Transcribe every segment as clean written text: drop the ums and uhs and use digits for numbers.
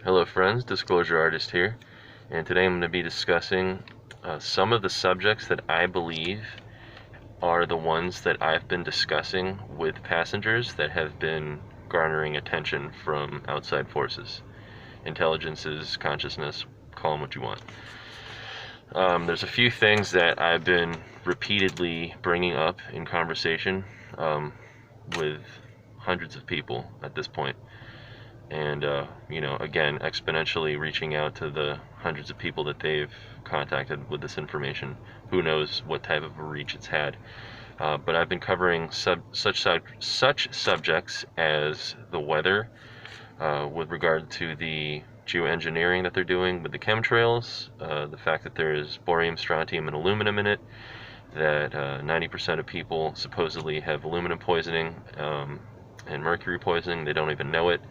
Hello friends, Disclosure Artist here, and today I'm going to be discussing some of the subjects that I believe are the ones that I've been discussing with passengers that have been garnering attention from outside forces. Intelligences, consciousness, call them what you want. There's a few things that I've been repeatedly bringing up in conversation with hundreds of people at this point. And again, exponentially reaching out to the hundreds of people that they've contacted with this information. Who knows what type of a reach it's had. But I've been covering such subjects as the weather, with regard to the geoengineering that they're doing with the chemtrails, the fact that there is borium, strontium, and aluminum in it, that 90% of people supposedly have aluminum poisoning and mercury poisoning. They don't even know it.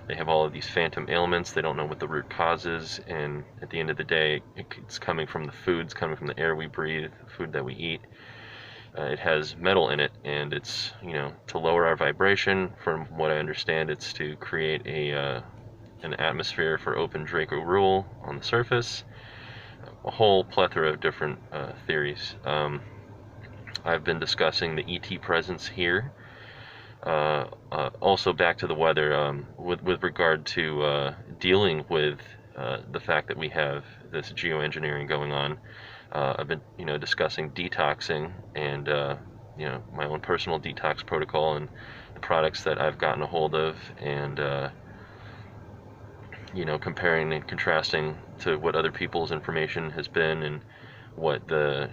They have all of these phantom ailments. They don't know what the root cause is, and at the end of the day, it's coming from the foods, coming from the air we breathe, the food that we eat. It has metal in it, and it's, to lower our vibration. From what I understand, it's to create an atmosphere for open Draco rule on the surface. A whole plethora of different theories. I've been discussing the ET presence here. Also back to the weather, with regard to dealing with the fact that we have this geoengineering going on. I've been, discussing detoxing and, my own personal detox protocol and the products that I've gotten a hold of, and, comparing and contrasting to what other people's information has been and what the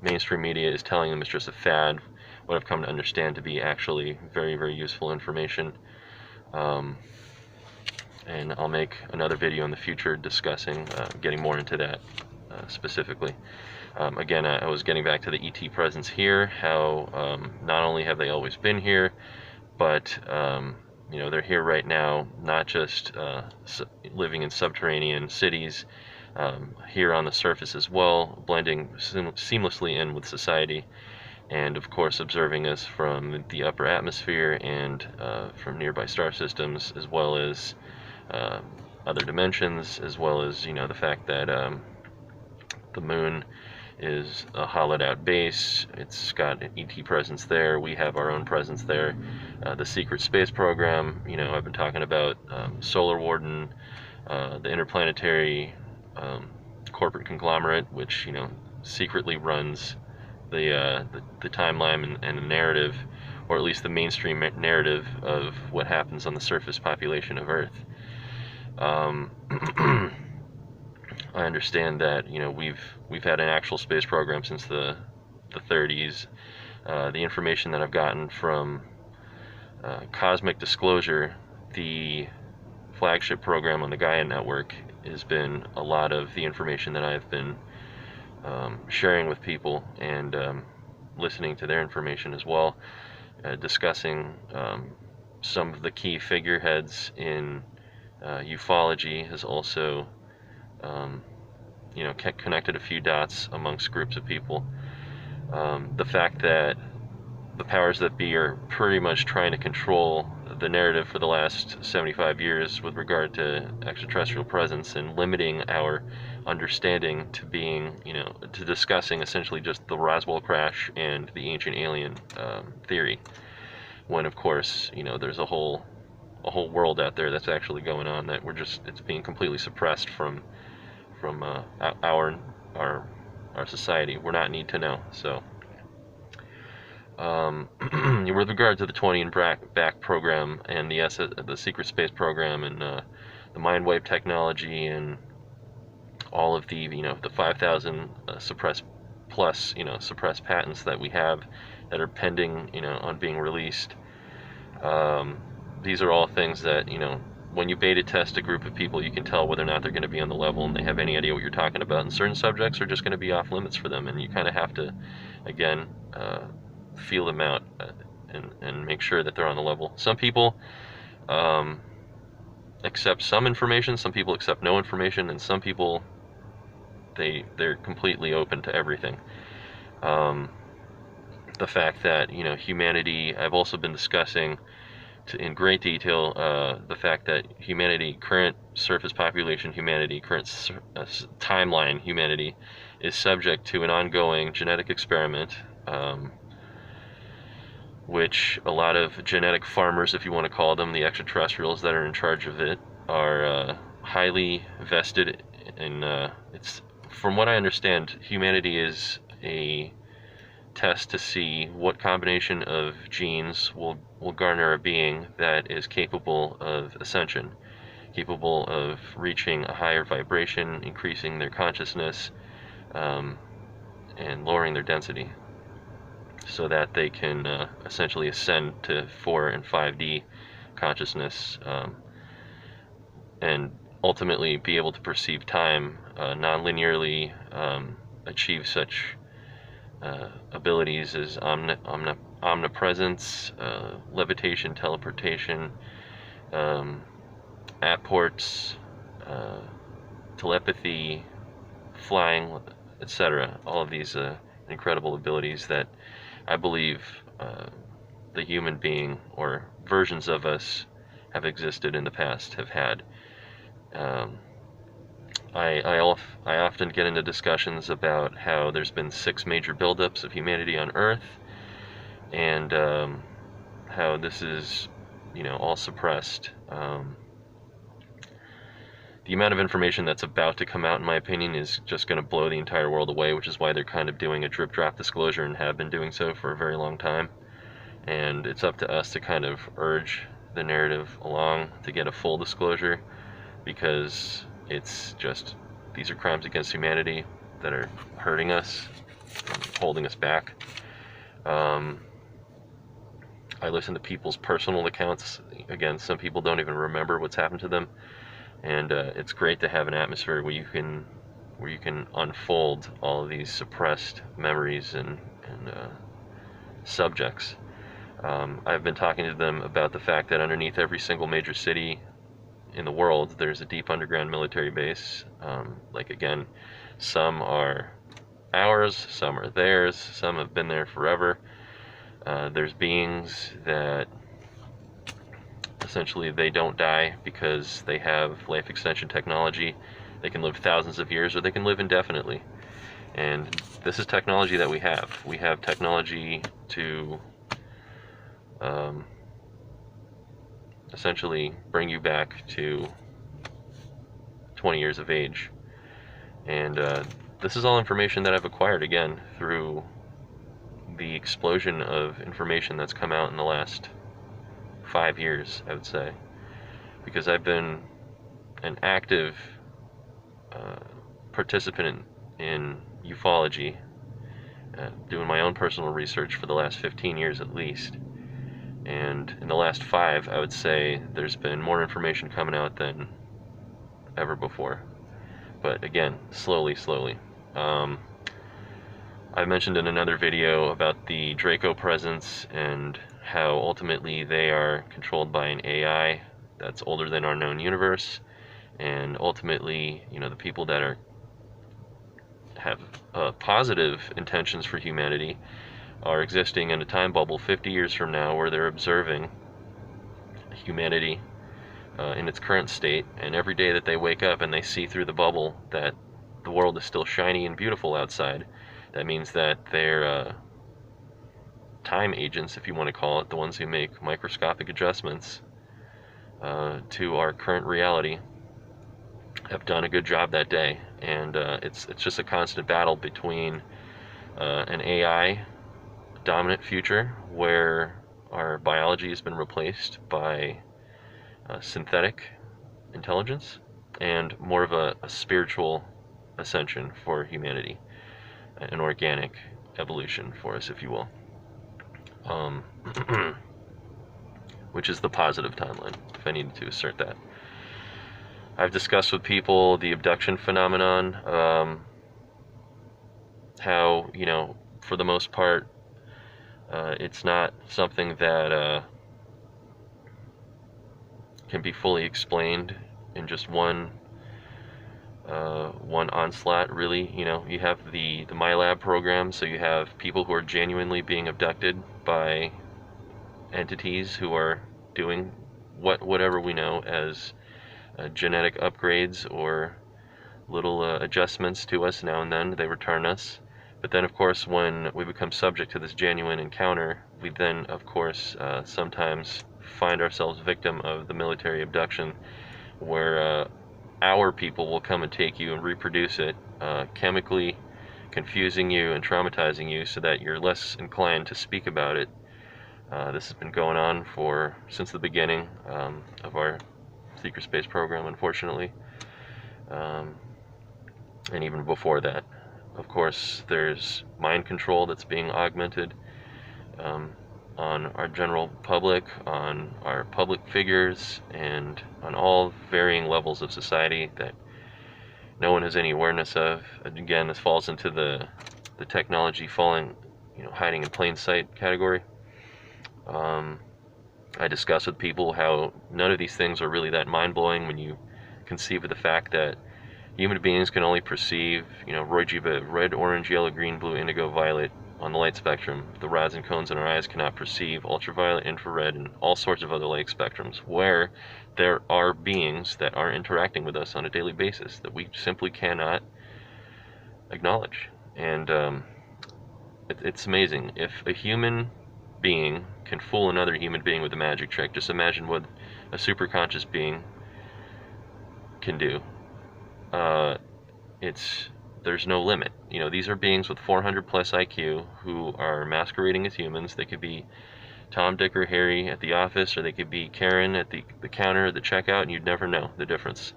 mainstream media is telling them is just a fad, what I've come to understand to be actually very, very useful information. And I'll make another video in the future discussing, getting more into that specifically. Again, I was getting back to the ET presence here, how not only have they always been here, but they're here right now, not just living in subterranean cities, here on the surface as well, blending seamlessly in with society, and of course observing us from the upper atmosphere and from nearby star systems, as well as other dimensions, as well as the fact that the moon is a hollowed out base. It's got an ET presence there. We have our own presence there. The secret space program, I've been talking about Solar Warden, the interplanetary corporate conglomerate, which secretly runs the timeline and the narrative, or at least the mainstream narrative of what happens on the surface population of Earth. I understand that we've had an actual space program since the 30s. The information that I've gotten from Cosmic Disclosure, the flagship program on the Gaia network, has been a lot of the information that I've been sharing with people, and listening to their information as well, discussing some of the key figureheads in ufology has also connected a few dots amongst groups of people. The fact that the powers that be are pretty much trying to control the narrative for the last 75 years with regard to extraterrestrial presence, and limiting our understanding to being, to discussing essentially just the Roswell crash and the ancient alien theory, when of course, there's a whole world out there that's actually going on that it's being completely suppressed from our society. We're not need to know. So with regard to the 20 and back program and the secret space program, and the mind wave technology, and all of the the 5,000 suppressed patents that we have that are pending on being released, these are all things that when you beta test a group of people, you can tell whether or not they're going to be on the level and they have any idea what you're talking about, and certain subjects are just going to be off limits for them, and you kind of have to, again, feel them out, and make sure that they're on the level. Some people accept some information, some people accept no information, and some people, they're completely open to everything. The fact that humanity, I've also been discussing in great detail the fact that humanity, current surface population humanity, current timeline humanity, is subject to an ongoing genetic experiment, which a lot of genetic farmers, if you want to call them, the extraterrestrials that are in charge of it, are highly vested in. It's, from what I understand, humanity is a test to see what combination of genes will garner a being that is capable of ascension, capable of reaching a higher vibration, increasing their consciousness, and lowering their density, so that they can essentially ascend to 4 and 5D consciousness, and ultimately be able to perceive time non-linearly, achieve such abilities as omnipresence, levitation, teleportation, apports, telepathy, flying, etc. All of these incredible abilities that I believe the human being, or versions of us, have existed in the past, have had. I often get into discussions about how there's been 6 major buildups of humanity on Earth, and how this is, all suppressed. The amount of information that's about to come out, in my opinion, is just going to blow the entire world away, which is why they're kind of doing a drip-drop disclosure and have been doing so for a very long time. And it's up to us to kind of urge the narrative along to get a full disclosure, because it's just, these are crimes against humanity that are hurting us, holding us back. I listen to people's personal accounts. Again, some people don't even remember what's happened to them, and it's great to have an atmosphere where you can unfold all of these suppressed memories and subjects. I've been talking to them about the fact that underneath every single major city in the world, there's a deep underground military base. Like, again, some are ours, some are theirs, some have been there forever. There's beings that essentially they don't die because they have life extension technology. They can live thousands of years, or they can live indefinitely. And this is technology that we have. We have technology to essentially bring you back to 20 years of age. And this is all information that I've acquired, again, through the explosion of information that's come out in the last 5 years, I would say, because I've been an active participant in ufology, doing my own personal research for the last 15 years at least. And in the last 5, I would say there's been more information coming out than ever before. But again, slowly. I mentioned in another video about the Draco presence and how ultimately they are controlled by an AI that's older than our known universe, and ultimately, the people that have positive intentions for humanity are existing in a time bubble 50 years from now, where they're observing humanity in its current state, and every day that they wake up and they see through the bubble that the world is still shiny and beautiful outside, that means that they're time agents, if you want to call it, the ones who make microscopic adjustments to our current reality, have done a good job that day. And it's just a constant battle between an AI dominant future where our biology has been replaced by synthetic intelligence, and more of a spiritual ascension for humanity, an organic evolution for us, if you will, which is the positive timeline, if I needed to assert that. I've discussed with people the abduction phenomenon, how, for the most part, it's not something that can be fully explained in just one onslaught, really. You have the MyLab program, so you have people who are genuinely being abducted by entities who are doing whatever we know as genetic upgrades or little adjustments to us now and then. They return us. But then, of course, when we become subject to this genuine encounter, we then, of course, sometimes find ourselves victim of the military abduction, where our people will come and take you and reproduce it, chemically confusing you and traumatizing you so that you're less inclined to speak about it. This has been going on since the beginning of our secret space program, unfortunately, and even before that. Of course, there's mind control that's being augmented on our general public, on our public figures, and on all varying levels of society that no one has any awareness of. And again, this falls into the technology hiding in plain sight category. I discuss with people how none of these things are really that mind-blowing when you conceive of the fact that human beings can only perceive, red, orange, yellow, green, blue, indigo, violet on the light spectrum. The rods and cones in our eyes cannot perceive ultraviolet, infrared, and all sorts of other light spectrums, where there are beings that are interacting with us on a daily basis that we simply cannot acknowledge. And it's amazing. If a human being can fool another human being with a magic trick, just imagine what a superconscious being can do. There's no limit. These are beings with 400 plus IQ who are masquerading as humans. They could be Tom, Dick, or Harry at the office, or they could be Karen at the counter at the checkout, and you'd never know the difference.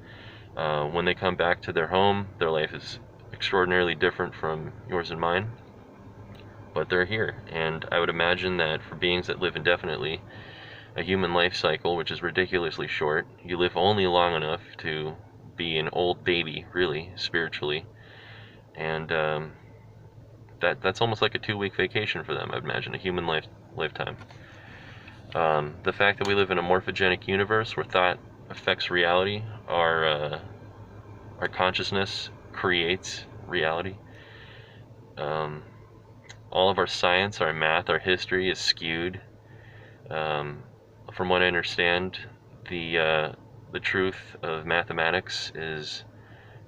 When they come back to their home, their life is extraordinarily different from yours and mine, but they're here. And I would imagine that for beings that live indefinitely, a human life cycle, which is ridiculously short, you live only long enough to be an old baby, really, spiritually, and that's almost like a 2-week vacation for them, I'd imagine, a human lifetime. The fact that we live in a morphogenic universe where thought affects reality, our consciousness creates reality. All of our science, our math, our history is skewed. From what I understand, the truth of mathematics is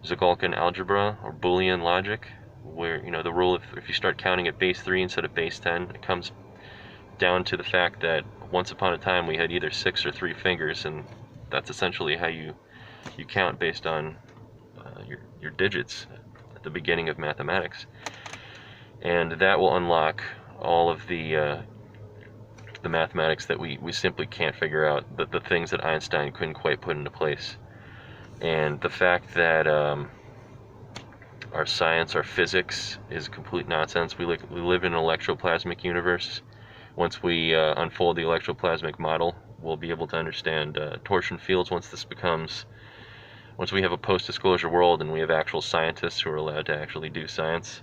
Zagolkin algebra or Boolean logic, where the rule of if you start counting at base 3 instead of base 10, it comes down to the fact that once upon a time we had either 6 or 3 fingers, and that's essentially how you count based on your digits at the beginning of mathematics, and that will unlock all of the mathematics that we simply can't figure out, the things that Einstein couldn't quite put into place. And the fact that our science, our physics is complete nonsense. We live in an electroplasmic universe. Once we unfold the electroplasmic model, we'll be able to understand torsion fields once we have a post-disclosure world and we have actual scientists who are allowed to actually do science.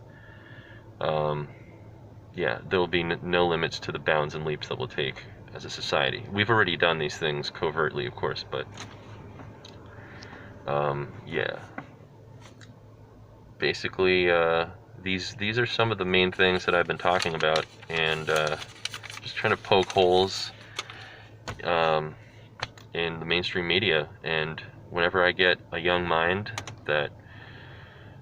Yeah, there will be no limits to the bounds and leaps that we'll take as a society. We've already done these things covertly, of course, but yeah. Basically, these are some of the main things that I've been talking about, and just trying to poke holes in the mainstream media. And whenever I get a young mind that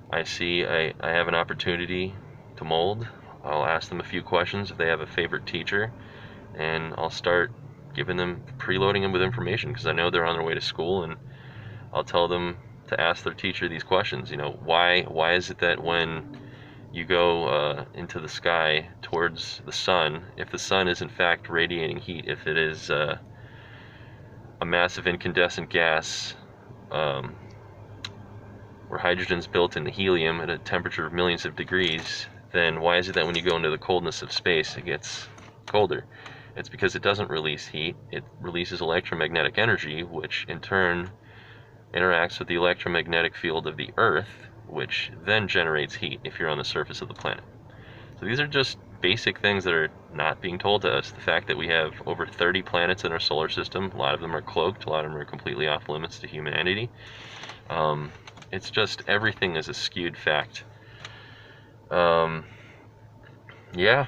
I see I have an opportunity to mold, I'll ask them a few questions if they have a favorite teacher, and I'll start preloading them with information, because I know they're on their way to school, and I'll tell them to ask their teacher these questions. Why is it that when you go into the sky towards the sun, if the sun is in fact radiating heat, if it is a massive incandescent gas where hydrogen's built into helium at a temperature of millions of degrees, then why is it that when you go into the coldness of space it gets colder? It's because it doesn't release heat. It releases electromagnetic energy, which in turn interacts with the electromagnetic field of the Earth, which then generates heat if you're on the surface of the planet. So these are just basic things that are not being told to us. The fact that we have over 30 planets in our solar system, a lot of them are cloaked, a lot of them are completely off limits to humanity. It's just everything is a skewed fact. Yeah,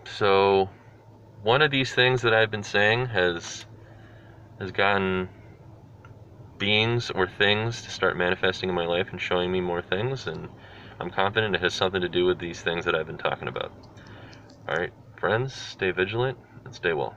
so one of these things that I've been saying has has gotten beings or things to start manifesting in my life and showing me more things, and I'm confident it has something to do with these things that I've been talking about. Alright, friends, stay vigilant and stay well.